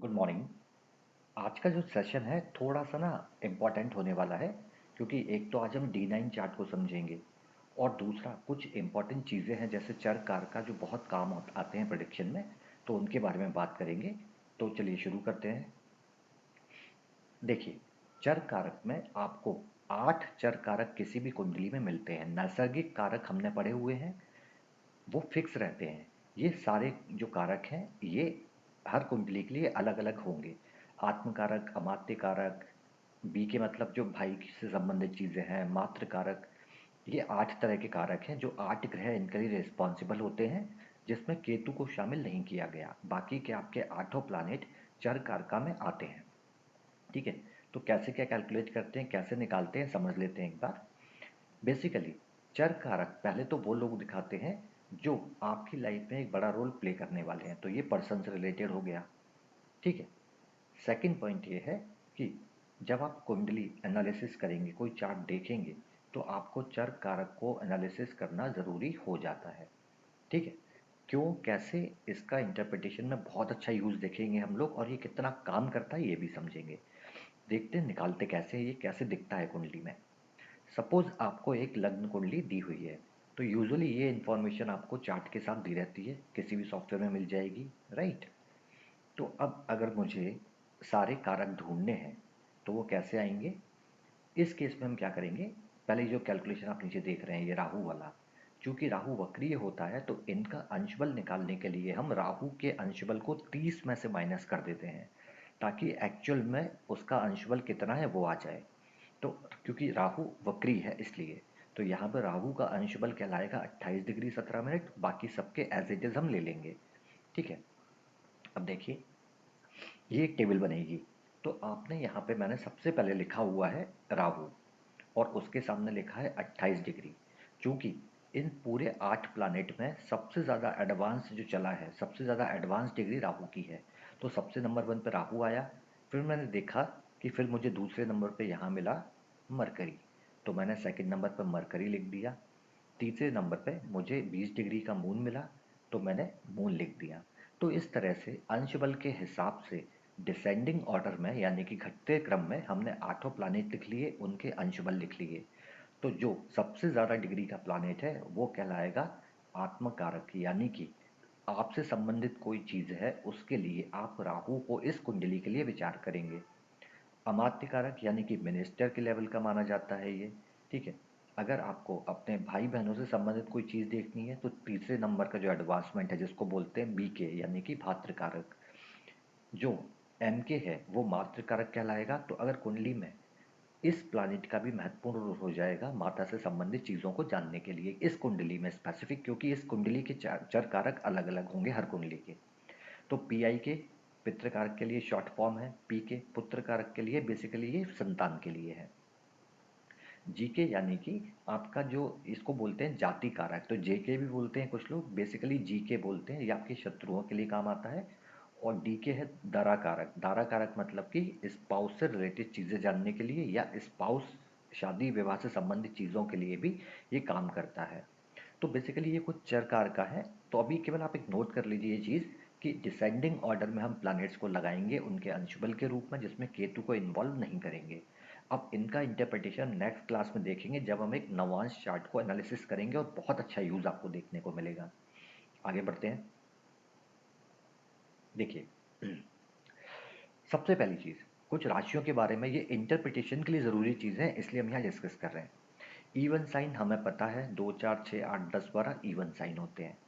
Good morning. आज का जो सेशन है थोड़ा सा ना इम्पोर्टेंट होने वाला है, क्योंकि एक तो आज हम D9 चार्ट को समझेंगे और दूसरा कुछ इम्पोर्टेंट चीज़ें हैं जैसे चर कार का जो बहुत काम आते हैं प्रेडिक्शन में, तो उनके बारे में बात करेंगे। तो चलिए शुरू करते हैं। देखिए, चर कारक में आपको 8 चर कारक किसी भी कुंडली में मिलते हैं। नैसर्गिक कारक हमने पढ़े हुए हैं, वो फिक्स रहते हैं। ये सारे जो कारक हैं ये हर कुंडली के लिए अलग अलग होंगे। आत्म कारक, अमात्य कारक, बी के मतलब जो भाई से संबंधित चीज़ें हैं, मात्र कारक, ये 8 तरह के कारक हैं जो 8 ग्रह इनके लिए रिस्पॉन्सिबल होते हैं, जिसमें केतु को शामिल नहीं किया गया। बाकी के आपके आठों प्लानिट चर कारका में आते हैं। ठीक है, तो कैसे क्या कैलकुलेट करते हैं, कैसे निकालते हैं, समझ लेते हैं एक बार। बेसिकली चर कारक पहले तो वो लोग दिखाते हैं जो आपकी लाइफ में एक बड़ा रोल प्ले करने वाले हैं, तो ये पर्सन से रिलेटेड हो गया। ठीक है। सेकंड पॉइंट ये है कि जब आप कुंडली एनालिसिस करेंगे, कोई चार्ट देखेंगे, तो आपको चर कारक को एनालिसिस करना ज़रूरी हो जाता है। ठीक है। क्यों, कैसे, इसका इंटरप्रिटेशन में बहुत अच्छा यूज़ देखेंगे हम लोग, और ये कितना काम करता है ये भी समझेंगे। देखते हैं निकालते कैसे हैं, ये कैसे दिखता है कुंडली में। सपोज आपको एक लग्न कुंडली दी हुई है, तो यूजुअली ये इन्फॉर्मेशन आपको चार्ट के साथ दी रहती है, किसी भी सॉफ्टवेयर में मिल जाएगी, राइट। तो अब अगर मुझे सारे कारक ढूंढने हैं तो वो कैसे आएंगे। इस केस में हम क्या करेंगे, पहले जो कैलकुलेशन आप नीचे देख रहे हैं ये राहु वाला, चूंकि राहु वक्रीय होता है तो इनका अंशबल निकालने के लिए हम राहु के अंशबल को 30 में से माइनस कर देते हैं, ताकि एक्चुअल में उसका अंशबल कितना है वो आ जाए। तो क्योंकि राहु वक्री है इसलिए, तो यहाँ पर राहु का अंश बल कहलाएगा 28 डिग्री 17 मिनट, बाकी सबके एज इट इज हम ले लेंगे। ठीक है। अब देखिए, ये एक टेबल बनेगी। तो आपने यहाँ पे मैंने सबसे पहले लिखा हुआ है राहु, और उसके सामने लिखा है 28 डिग्री। चूंकि इन पूरे 8 प्लानेट में सबसे ज़्यादा एडवांस जो चला है, सबसे ज़्यादा एडवांस डिग्री राहु की है, तो सबसे नंबर 1 पे राहु आया। फिर मैंने देखा कि फिर मुझे दूसरे नंबर पे यहाँ मिला मरकरी, तो मैंने सेकंड नंबर पर मरकरी लिख दिया। तीसरे नंबर पे मुझे 20 डिग्री का मून मिला, तो मैंने मून लिख दिया। तो इस तरह से अंश बल के हिसाब से डिसेंडिंग ऑर्डर में, यानी कि घटते क्रम में, हमने आठों प्लानेट लिख लिए, उनके अंश बल लिख लिए। तो जो सबसे ज़्यादा डिग्री का प्लानेट है वो कहलाएगा आत्मकारक, यानी कि आपसे संबंधित कोई चीज़ है उसके लिए आप राहु को इस कुंडली के लिए विचार करेंगे। अमात्य कारक यानी कि मिनिस्टर के लेवल का माना जाता है ये। ठीक है। अगर आपको अपने भाई बहनों से संबंधित कोई चीज़ देखनी है तो तीसरे नंबर का जो एडवांसमेंट है जिसको बोलते हैं बीके यानी कि भातृ कारक, जो एमके है वो मातृ कारक कहलाएगा। तो अगर कुंडली में इस प्लानिट का भी महत्वपूर्ण रोल हो जाएगा माता से संबंधित चीज़ों को जानने के लिए, इस कुंडली में स्पेसिफिक, क्योंकि इस कुंडली के चर चर कारक अलग अलग होंगे हर कुंडली के। तो पी आई के पितृ कारक के लिए शॉर्ट फॉर्म है, पी के पुत्र कारक के लिए बेसिकली ये संतान के लिए है। जीके यानी कि आपका जो इसको बोलते हैं जाति कारक, तो जेके भी बोलते हैं कुछ लोग, बेसिकली जीके बोलते हैं, ये आपके शत्रुओं के लिए काम आता है। और डीके है दारा कारक। दारा कारक मतलब कि स्पाउस से रिलेटेड चीज़ें जानने के लिए, या स्पाउस शादी विवाह से संबंधित चीज़ों के लिए भी ये काम करता है। तो बेसिकली ये कुछ चर कार का है। तो अभी केवल आप एक नोट कर लीजिए ये चीज़ कि डिसेंडिंग ऑर्डर में हम प्लैनेट्स को लगाएंगे उनके अंशबल के रूप में, जिसमें केतु को इन्वॉल्व नहीं करेंगे। अब इनका इंटरप्रिटेशन नेक्स्ट क्लास में देखेंगे जब हम एक नवांश चार्ट को एनालिसिस करेंगे, और बहुत अच्छा यूज़ आपको देखने को मिलेगा। आगे बढ़ते हैं। देखिए, सबसे पहली चीज़ कुछ राशियों के बारे में, ये इंटरप्रिटेशन के लिए ज़रूरी चीज़ है इसलिए हम यहाँ डिस्कस कर रहे हैं। इवन साइन हमें पता है 2 4 6 8 10 12 इवन साइन होते हैं।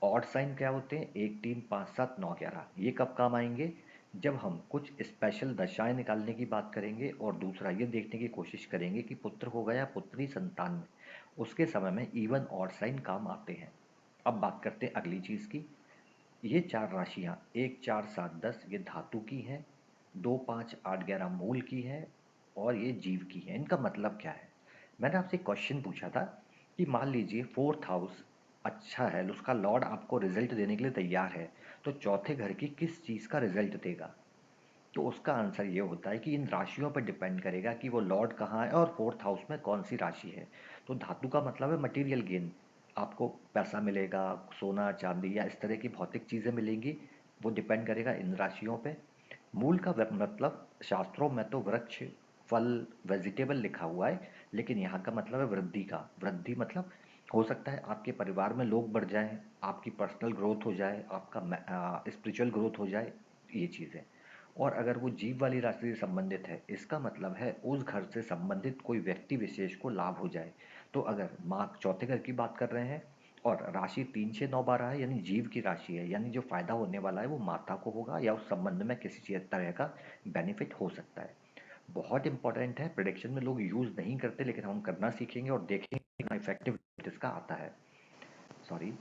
ऑड साइन क्या होते हैं, 1 3 5 7 9 11, ये कब काम आएंगे, जब हम कुछ स्पेशल दशाएं निकालने की बात करेंगे, और दूसरा ये देखने की कोशिश करेंगे कि पुत्र होगा या पुत्री संतान में, उसके समय में इवन ऑड साइन काम आते हैं। अब बात करते हैं अगली चीज़ की। ये 4 राशियाँ 1 4 7 10 ये धातु की हैं, 2 5 8 11 मूल की है, और ये जीव की है। इनका मतलब क्या है, मैंने आपसे एक क्वेश्चन पूछा था कि मान लीजिए फोर्थ हाउस अच्छा है, उसका लॉर्ड आपको रिजल्ट देने के लिए तैयार है, तो चौथे घर की किस चीज़ का रिजल्ट देगा। तो उसका आंसर ये होता है कि इन राशियों पर डिपेंड करेगा कि वो लॉर्ड कहाँ है और फोर्थ हाउस में कौन सी राशि है। तो धातु का मतलब है मटेरियल गेन, आपको पैसा मिलेगा, सोना चांदी या इस तरह की भौतिक चीज़ें मिलेंगी, वो डिपेंड करेगा इन राशियों पे। मूल का मतलब शास्त्रों में तो वृक्ष, फल, वेजिटेबल लिखा हुआ है, लेकिन यहाँ का मतलब है वृद्धि का। वृद्धि मतलब हो सकता है आपके परिवार में लोग बढ़ जाएं, आपकी पर्सनल ग्रोथ हो जाए, आपका स्पिरिचुअल ग्रोथ हो जाए, ये चीज़ें। और अगर वो जीव वाली राशि से संबंधित है, इसका मतलब है उस घर से संबंधित कोई व्यक्ति विशेष को लाभ हो जाए। तो अगर माँ चौथे घर की बात कर रहे हैं और राशि 3 6 9 12 है, यानी जीव की राशि है, यानी जो फायदा होने वाला है वो माता को होगा या उस संबंध में किसी चीज तरह का बेनिफिट हो सकता है। बहुत इंपॉर्टेंट है, प्रिडिक्शन में लोग यूज नहीं करते, लेकिन हम करना सीखेंगे और देखेंगे कितना इफेक्टिव इसका आता है। सॉरी,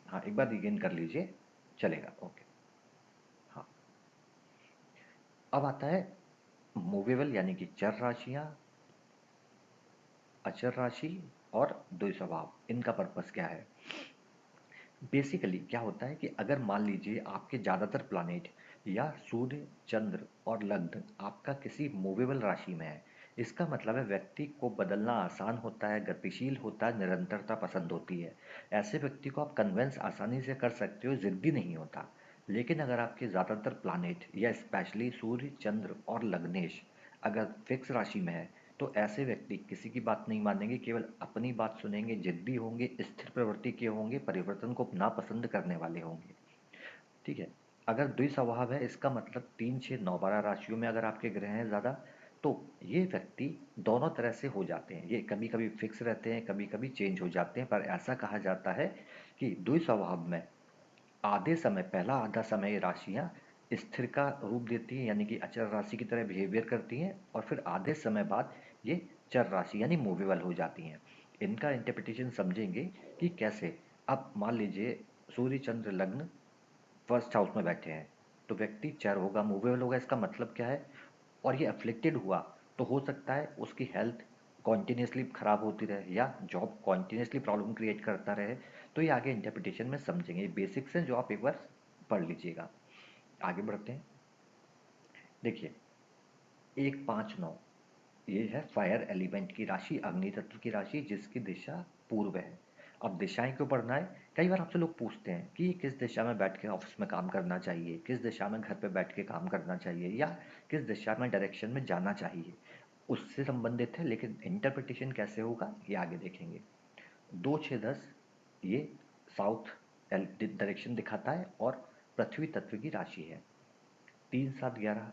हाँ एक बार रिगेन कर लीजिए, चलेगा, ओके। हाँ, अब आता है मूवेबल यानी कि चर राशियां, अचर राशि और द्विस्वभाव, इनका पर्पस क्या है। बेसिकली क्या होता है कि अगर मान लीजिए आपके ज़्यादातर प्लैनेट या सूर्य, चंद्र और लग्न आपका किसी मूवेबल राशि में है, इसका मतलब है व्यक्ति को बदलना आसान होता है, गतिशील होता है, निरंतरता पसंद होती है। ऐसे व्यक्ति को आप कन्विंस आसानी से कर सकते हो, जिद्दी नहीं होता। लेकिन अगर आपके ज़्यादातर प्लैनेट या स्पेशली सूर्य, चंद्र और लग्नेश अगर फिक्स राशि में है, तो ऐसे व्यक्ति किसी की बात नहीं मानेंगे, केवल अपनी बात सुनेंगे, जिद्दी होंगे, स्थिर प्रवृत्ति के होंगे, परिवर्तन को नापसंद करने वाले होंगे। ठीक है। अगर द्विस्वभाव है, इसका मतलब 3 6 9 12 राशियों में अगर आपके ग्रह हैं ज़्यादा, तो ये व्यक्ति दोनों तरह से हो जाते हैं। ये कभी कभी फिक्स रहते हैं, कभी कभी चेंज हो जाते हैं, पर ऐसा कहा जाता है कि द्विस्वभाव में आधे समय, पहला आधा समय ये राशियाँ स्थिर का रूप देती हैं, यानी कि अचर राशि की तरह बिहेवियर करती हैं, और फिर आधे समय बाद ये चर राशि यानी मूवेबल हो जाती हैं। इनका इंटरप्रिटेशन समझेंगे कि कैसे। अब मान लीजिए सूर्य, चंद्र, लग्न फर्स्ट हाउस में बैठे हैं, तो व्यक्ति चर होगा, मूवेबल होगा। इसका मतलब क्या है, और ये अफ्लिक्टेड हुआ तो हो सकता है उसकी हेल्थ कॉन्टिन्यूसली खराब होती रहे या जॉब कॉन्टिन्यूसली प्रॉब्लम क्रिएट करता रहे। तो ये आगे इंटरप्रिटेशन में समझेंगे, ये बेसिक्स हैं जो आप एक बार पढ़ लीजिएगा। आगे बढ़ते हैं। देखिए, 1 5 9 ये है फायर एलिमेंट की राशि, अग्नि तत्व की राशि, जिसकी दिशा पूर्व है। अब दिशाएं क्यों पढ़ना है, कई बार आपसे लोग पूछते हैं कि किस दिशा में बैठ के ऑफिस में काम करना चाहिए, किस दिशा में घर पे बैठ के काम करना चाहिए, या किस दिशा में डायरेक्शन में जाना चाहिए। उससे संबंधित है, लेकिन इंटरप्रिटेशन कैसे होगा ये आगे देखेंगे। 2 6 10 ये साउथ डायरेक्शन दिखाता है और पृथ्वी तत्व की राशि है। 3 7 11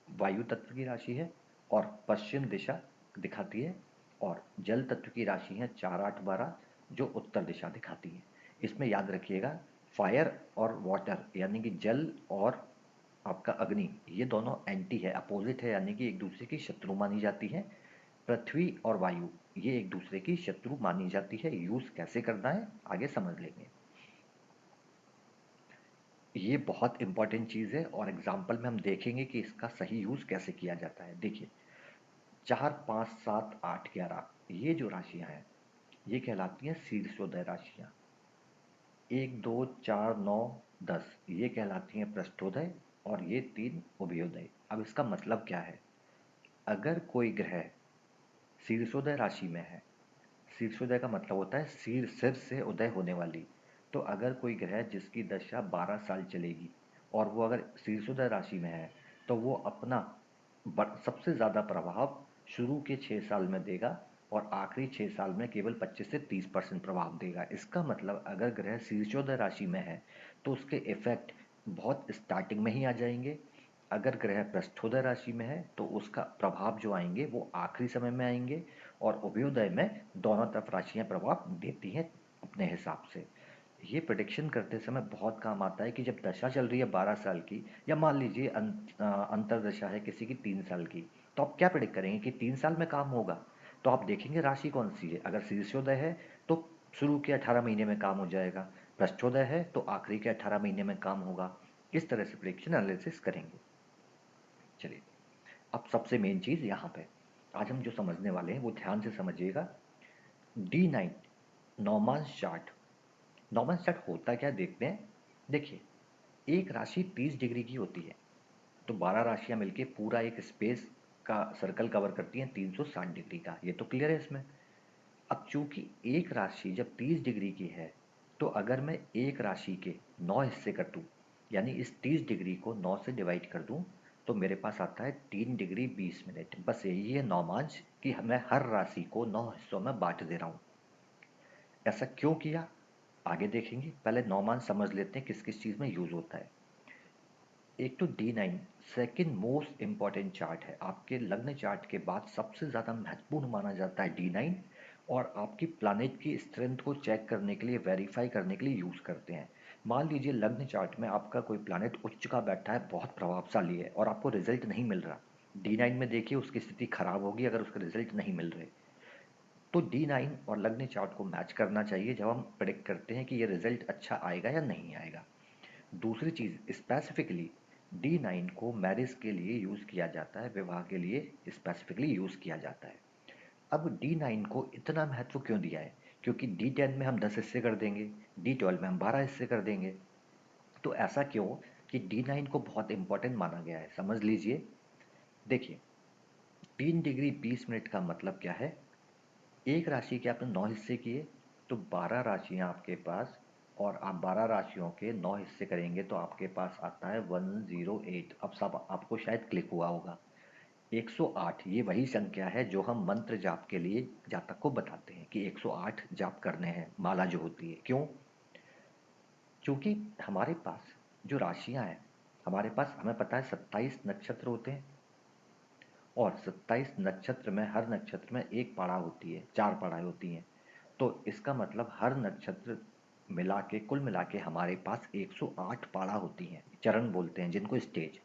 वायु तत्व की राशि है और पश्चिम दिशा दिखाती है। और जल तत्व की राशि है 4 8 12, जो उत्तर दिशा दिखाती है। इसमें याद रखिएगा, फायर और वाटर यानी कि जल और आपका अग्नि, ये दोनों एंटी है, अपोजिट है, यानी कि एक दूसरे की शत्रु मानी जाती है। पृथ्वी और वायु ये एक दूसरे की शत्रु मानी जाती है। यूज कैसे करना है आगे समझ लेंगे। ये बहुत इंपॉर्टेंट चीज़ है और एग्जाम्पल में हम देखेंगे कि इसका सही यूज कैसे किया जाता है। देखिए, 4 5 7 8 11 ये जो राशियां हैं, ये कहलाती हैं शीर्षोदय राशियां। 1 2 4 9 10 ये कहलाती हैं पृष्ठोदय, और ये तीन उभयोदय। अब इसका मतलब क्या है, अगर कोई ग्रह शीर्षोदय राशि में है, शीर्षोदय का मतलब होता है सिर से उदय होने वाली। तो अगर कोई ग्रह जिसकी दशा 12 साल चलेगी और वो अगर शीर्षोदय राशि में है, तो वो अपना सबसे ज़्यादा प्रभाव शुरू के 6 साल में देगा और आखिरी 6 साल में केवल 25 से 30% प्रभाव देगा। इसका मतलब अगर ग्रह शीर्षोदय राशि में है तो उसके इफेक्ट बहुत स्टार्टिंग में ही आ जाएंगे। अगर ग्रह पृष्ठोदय राशि में है तो उसका प्रभाव जो आएंगे वो आखिरी समय में आएंगे। और उभयोदय में दोनों तरफ राशियां प्रभाव देती हैं अपने हिसाब से। ये प्रिडिक्शन करते समय बहुत काम आता है कि जब दशा चल रही है 12 साल की, या मान लीजिए अंतर दशा है किसी की 3 साल की, तो आप क्या प्रिडिक्ट करेंगे कि 3 साल में काम होगा। तो आप देखेंगे राशि कौन सी है, अगर शीर्षोदय है तो शुरू के 18 महीने में काम हो जाएगा, पृष्ठोदय है तो आखिरी के 18 महीने में काम होगा। इस तरह से प्रिडिक्शन एनालिसिस करेंगे। चलिए, अब सबसे मेन चीज़ यहाँ पे आज हम जो समझने वाले हैं वो ध्यान से समझिएगा। D9 नौमांश chart. नौमांश चार्ट होता क्या देखते हैं। देखिए, एक राशि 30 डिग्री की होती है, तो 12 राशियां मिलके पूरा एक स्पेस का सर्कल कवर करती हैं 360 डिग्री का, ये तो क्लियर है इसमें। अब चूंकि एक राशि जब 30 डिग्री की है, तो अगर मैं एक राशि के 9 हिस्से कर दूं, यानी इस 30 डिग्री को 9 से डिवाइड कर दूं तो मेरे पास आता है 3 डिग्री 20 मिनट। बस यही है नौमांश कि मैं हर राशि को 9 हिस्सों में बांट दे रहा हूँ। ऐसा क्यों किया आगे देखेंगे, पहले नौमांश समझ लेते हैं किस किस चीज़ में यूज होता है। एक तो D9 second most important chart है, आपके लग्न चार्ट के बाद सबसे ज़्यादा महत्वपूर्ण माना जाता है D9, और आपकी प्लानिट की स्ट्रेंथ को चेक करने के लिए, वेरीफाई करने के लिए यूज़ करते हैं। मान लीजिए लग्न चार्ट में आपका कोई प्लानिट उच्च का बैठा है, बहुत प्रभावशाली है और आपको रिजल्ट नहीं मिल रहा, D9 में देखिए उसकी स्थिति खराब होगी अगर उसके रिजल्ट नहीं मिल रहे। तो D9 और लग्न चार्ट को मैच करना चाहिए जब हम प्रेडिक्ट करते हैं कि ये रिजल्ट अच्छा आएगा या नहीं आएगा। दूसरी चीज़ स्पेसिफिकली D9 को मैरिज के लिए यूज़ किया जाता है, विवाह के लिए स्पेसिफिकली यूज़ किया जाता है। अब D9 को इतना महत्व क्यों दिया है? क्योंकि D10 में हम 10 हिस्से कर देंगे, D12 में हम 12 हिस्से कर देंगे। तो ऐसा क्यों कि D9 को बहुत इंपॉर्टेंट माना गया है, समझ लीजिए। देखिए 3 डिग्री 20 मिनट का मतलब क्या है, एक राशि के आपने 9 हिस्से किए तो 12 राशियां आपके पास, और आप 12 राशियों के 9 हिस्से करेंगे तो आपके पास आता है 108। अब सब आपको शायद क्लिक हुआ होगा। 108 ये वही संख्या है जो हम मंत्र जाप के लिए जातक को बताते हैं कि 108 जाप करने हैं, माला जो होती है। क्यों? क्योंकि हमारे पास जो राशियां हैं, हमारे पास हमें पता है 27 नक्षत्र होते हैं, और 27 नक्षत्र में हर नक्षत्र में एक पाड़ा होती है, 4 पाड़ाएँ होती हैं। तो इसका मतलब हर नक्षत्र मिला के, कुल मिला के हमारे पास 108 पाड़ा होती हैं, चरण बोलते हैं जिनको, स्टेज।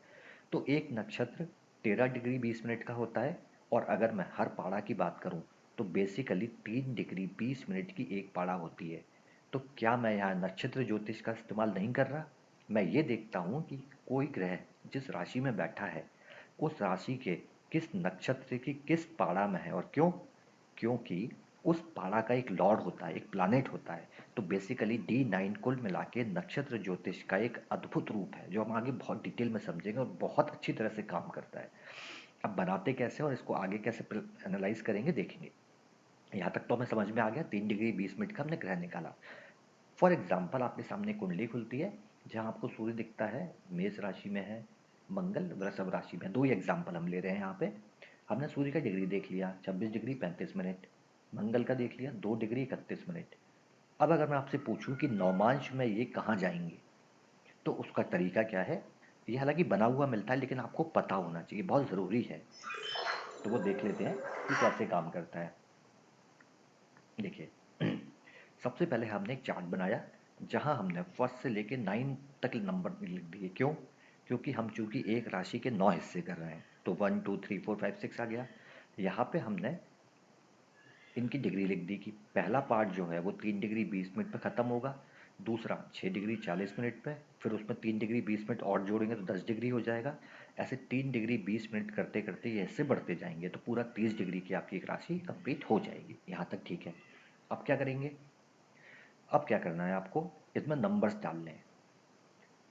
तो एक नक्षत्र 13 डिग्री 20 मिनट का होता है, और अगर मैं हर पाड़ा की बात करूं तो बेसिकली 3 डिग्री 20 मिनट की एक पाड़ा होती है। तो क्या मैं यहाँ नक्षत्र ज्योतिष का इस्तेमाल नहीं कर रहा? मैं ये देखता हूँ कि कोई ग्रह जिस राशि में बैठा है उस राशि के किस नक्षत्र की किस पाड़ा में है, और क्यों? क्योंकि उस पाड़ा का एक लॉर्ड होता है, एक प्लैनेट होता है। तो बेसिकली D9 कुल मिला के नक्षत्र ज्योतिष का एक अद्भुत रूप है जो हम आगे बहुत डिटेल में समझेंगे और बहुत अच्छी तरह से काम करता है। अब बनाते कैसे और इसको आगे कैसे एनालाइज करेंगे देखेंगे। यहाँ तक तो हमें समझ में आ गया, 3 डिग्री 20 मिनट का हमने ग्रह निकाला। फॉर एग्जाम्पल आपके सामने कुंडली खुलती है जहाँ आपको सूर्य दिखता है, मेष राशि में है, मंगल वृषभ राशि में। दो ही एग्जाम्पल हम ले रहे हैं यहाँ पे। हमने सूर्य का डिग्री देख लिया 26 डिग्री 35 मिनट, मंगल का देख लिया 2 डिग्री 31 मिनट। अब अगर मैं आपसे पूछूं कि नौमांश में ये कहाँ जाएंगे तो उसका तरीका क्या है, ये हालांकि बना हुआ मिलता है लेकिन आपको पता होना चाहिए, बहुत ज़रूरी है। तो वो देख लेते हैं कि कैसे काम करता है। देखिए सबसे पहले हमने एक चार्ट बनाया जहां हमने फर्स्ट से लेके 9 तक नंबर लिख दिए। क्यों? क्योंकि हम चूंकि एक राशि के 9 हिस्से कर रहे हैं तो 1 2 3 4 5 6 आ गया। यहाँ पे हमने इनकी डिग्री लिख दी कि पहला पार्ट जो है वो 3 डिग्री 20 मिनट पे ख़त्म होगा, दूसरा 6 डिग्री 40 मिनट पे, फिर उसमें 3 डिग्री 20 मिनट और जोड़ेंगे तो 10 डिग्री हो जाएगा। ऐसे 3 डिग्री 20 मिनट करते करते ये ऐसे बढ़ते जाएंगे तो पूरा 30 डिग्री की आपकी एक राशि कंप्लीट हो जाएगी। यहाँ तक ठीक है। अब क्या करेंगे? अब क्या करना है आपको, इसमें नंबर्स डालने हैं,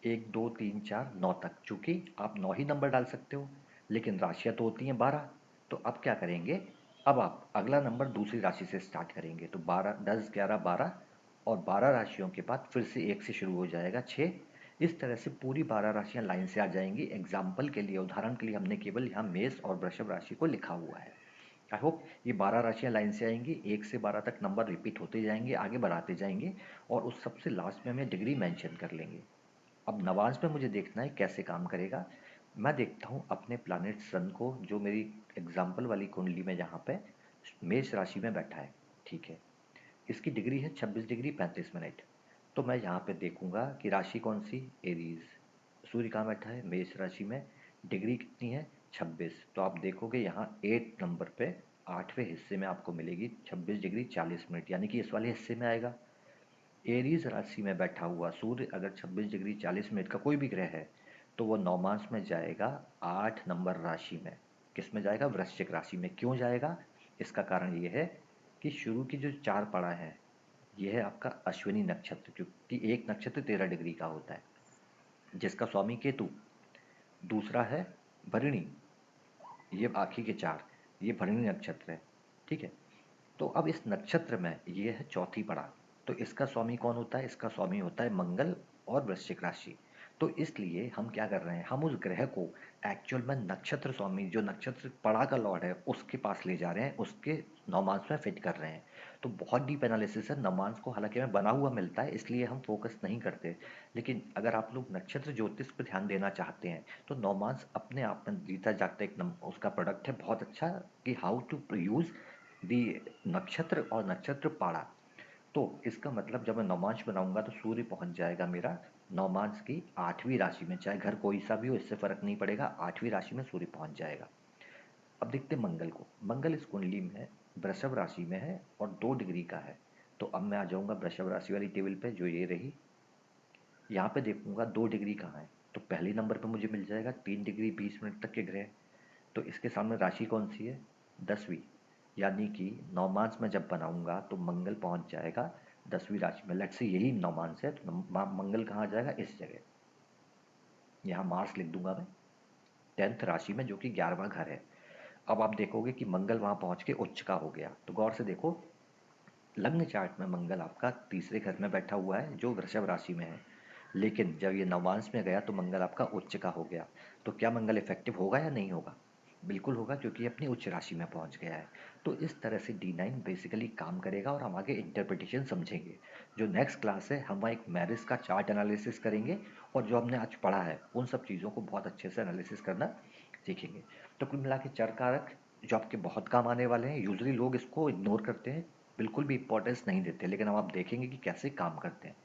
1 2 3 4 9 तक। चूंकि आप 9 ही नंबर डाल सकते हो लेकिन राशियां तो होती हैं 12। तो अब क्या करेंगे, अब आप अगला नंबर दूसरी राशि से स्टार्ट करेंगे तो 12 10 11 12, और 12 राशियों के बाद फिर से एक से शुरू हो जाएगा 6। इस तरह से पूरी 12 राशियां लाइन से आ जाएंगी। एग्जाम्पल के लिए, उदाहरण के लिए हमने केवल यहाँ मेष और वृषभ राशि को लिखा हुआ है। आई होप ये 12 राशियां लाइन से आएंगी, 1 से 12 तक नंबर रिपीट होते जाएंगे, आगे बढ़ाते जाएंगे, और उस सबसे लास्ट में हमें डिग्री मेंशन कर लेंगे। अब नवांश में मुझे देखना है कैसे काम करेगा। मैं देखता हूँ अपने प्लैनेट सन को, जो मेरी एग्जाम्पल वाली कुंडली में जहाँ पे मेष राशि में बैठा है। ठीक है, इसकी डिग्री है 26 डिग्री 35 मिनट। तो मैं यहाँ पे देखूंगा कि राशि कौन सी, एरीज। सूर्य कहाँ बैठा है, मेष राशि में, डिग्री कितनी है 26। तो आप देखोगे यहाँ 8 नंबर पे 8वें हिस्से में आपको मिलेगी 26 डिग्री 40 मिनट, यानी कि इस वाले हिस्से में आएगा। एरीज राशि में बैठा हुआ सूर्य अगर 26 डिग्री 40 मिनट का कोई भी ग्रह है तो वो नौमांश में जाएगा 8 नंबर राशि में। किस में जाएगा, वृश्चिक राशि में। क्यों जाएगा? इसका कारण ये है कि शुरू की जो 4 पड़ा है ये है आपका अश्विनी नक्षत्र, क्योंकि एक नक्षत्र 13 डिग्री का होता है जिसका स्वामी केतु। दूसरा है भरणी, ये बाकी के 4, ये भरणी नक्षत्र है। ठीक है, तो अब इस नक्षत्र में ये है चौथी पड़ा, तो इसका स्वामी कौन होता है, इसका स्वामी होता है मंगल और वृश्चिक राशि। तो इसलिए हम क्या कर रहे हैं, हम उस ग्रह को एक्चुअल में नक्षत्र स्वामी जो नक्षत्र पड़ा का लॉर्ड है उसके पास ले जा रहे हैं, उसके नवमांस में फिट कर रहे हैं। तो बहुत डीप एनालिसिस है नवमांस को, हालांकि हमें बना हुआ मिलता है इसलिए हम फोकस नहीं करते। लेकिन अगर आप लोग नक्षत्र ज्योतिष पर ध्यान देना चाहते हैं तो नवमांस अपने आप में जीता जागता एक उसका प्रोडक्ट है बहुत अच्छा, कि हाउ टू यूज दी नक्षत्र और नक्षत्र पाड़ा। तो इसका मतलब जब मैं नवमांश बनाऊंगा तो सूर्य पहुंच जाएगा मेरा नवमांश की 8वीं राशि में, चाहे घर कोई सा भी हो इससे फर्क नहीं पड़ेगा, 8वीं राशि में सूर्य पहुंच जाएगा। अब देखते हैं मंगल को। मंगल इस कुंडली में वृषभ राशि में है और 2 डिग्री का है। तो अब मैं आ जाऊंगा वृषभ राशि वाली टेबल पे जो ये रही, यहाँ पे देखूंगा 2 डिग्री कहाँ है। तो पहले नंबर पे मुझे मिल जाएगा 3 डिग्री 20 मिनट तक के ग्रह। तो इसके सामने राशि कौन सी है, 10वीं। यानी कि नवमांश में जब बनाऊंगा तो मंगल पहुंच जाएगा 10वीं राशि में। लेट्स से यही नवमांश है तो मंगल कहाँ जाएगा, इस जगह। यहाँ मार्स लिख दूंगा मैं 10th राशि में, जो कि 11वां घर है। अब आप देखोगे कि मंगल वहां पहुंच के उच्च का हो गया। तो गौर से देखो, लग्न चार्ट में मंगल आपका तीसरे घर में बैठा हुआ है जो वृषभ राशि में है। लेकिन जब ये नवमांश में गया तो मंगल आपका उच्च का हो गया। तो क्या मंगल इफेक्टिव होगा या नहीं होगा? बिल्कुल होगा, क्योंकि ये अपनी उच्च राशि में पहुंच गया है। तो इस तरह से D9 बेसिकली काम करेगा और हम आगे इंटरप्रिटेशन समझेंगे। जो नेक्स्ट क्लास है हम वहाँ एक मैरिज का चार्ट एनालिसिस करेंगे और जो हमने आज पढ़ा है उन सब चीज़ों को बहुत अच्छे से एनालिसिस करना सीखेंगे। तो कुल मिला के चर कारक जो आपके बहुत काम आने वाले हैं, यूजली लोग इसको इग्नोर करते हैं, बिल्कुल भी इंपॉर्टेंस नहीं देते, लेकिन अब आप देखेंगे कि कैसे काम करते हैं।